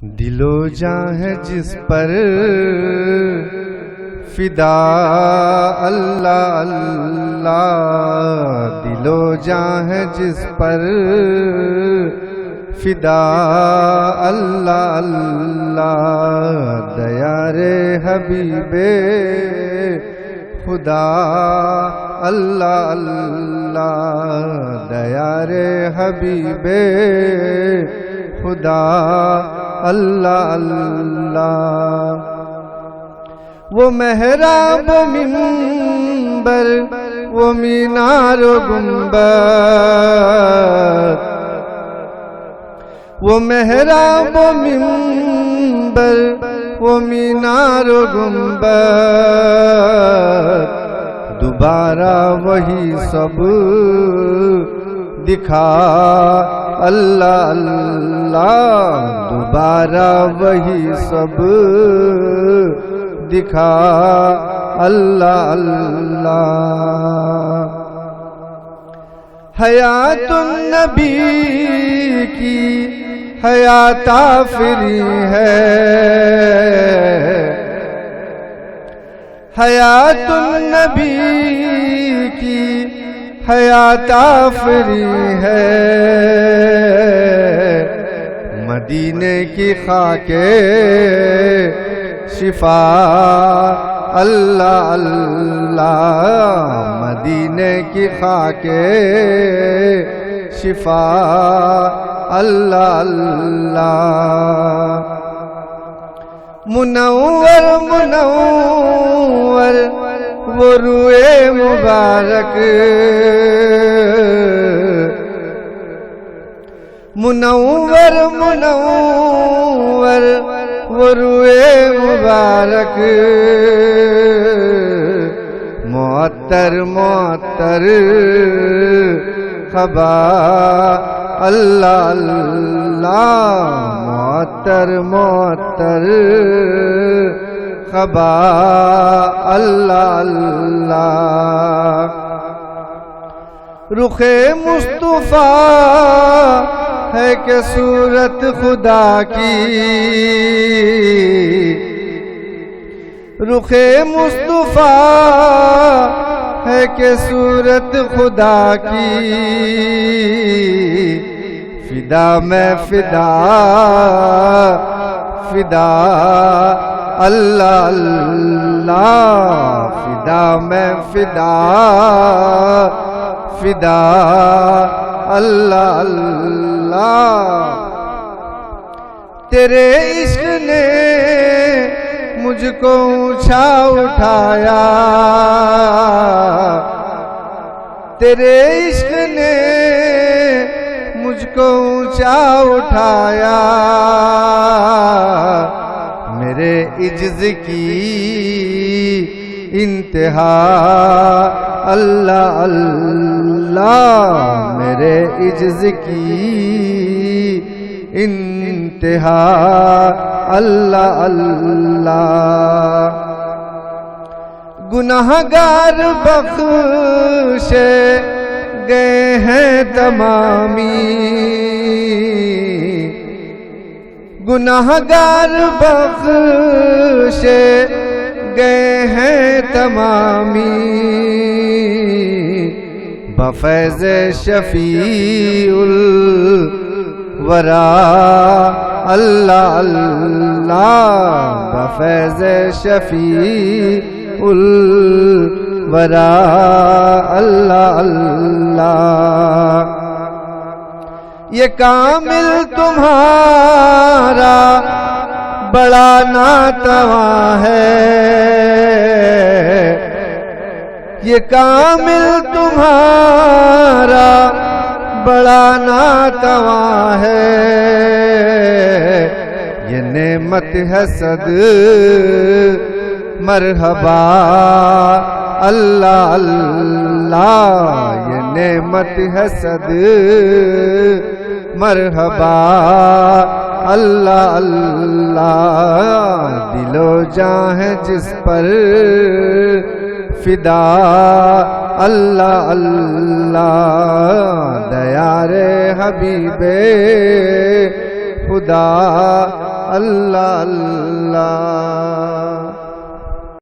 دل و جاں ہے جس پر فدا اللہ اللہ، دل و جاں ہے جس پر فدا اللہ اللہ، دیار حبیب خدا اللہ اللہ، دیار حبیب خدا اللہ اللہ۔ وہ محراب و منبر، وہ مینار و گنبد، وہ محراب و منبر، وہ مینار و گنبد، دوبارہ وہی سب دکھا اللہ اللہ، دوبارہ وہی سب دکھا اللہ اللہ۔ حیات النبی کی حیات آفری ہے، حیات النبی کی حیات آفری ہے، مدینے کی خاک شفا اللہ اللہ، مدینے کی خاک شفا اللہ اللہ۔ منور منور وہ روئے مبارک، منور منور وہ روئے مبارک، معطر معطر خبا اللہ اللہ، معطر معطر خبا اللہ اللہ۔ رخ مصطفیٰ ہے کہ صورت خدا کی، رخ مصطفیٰ ہے کہ صورت خدا کی، فدا میں فدا فدا اللہ اللہ، فدا میں فدا فدا اللہ اللہ۔ تیرے عشق نے مجھ کو اونچا اٹھایا، تیرے عشق نے مجھ کو اونچا اٹھایا، میرے عجز کی انتہا اللہ اللہ، میرے عجز کی انتہا اللہ اللہ۔ گناہگار بخشے گئے ہیں تمامی، گناہگار بخشے گئے ہیں تمامی، بفیض شفیع الورا اللہ اللہ، بفیض شفیع الورا اللہ اللہ۔ یہ کامل تمہارا بڑا ناتواں ہے، یہ کامل تمہارا بڑا ناتواں ہے، یہ نعمت ہے صد مرحبا اللہ اللہ، یہ نعمت ہے صد مرحبا اللہ اللہ۔ دل و جاں ہے جس پر فدا اللہ اللہ، دیار حبیب خدا اللہ اللہ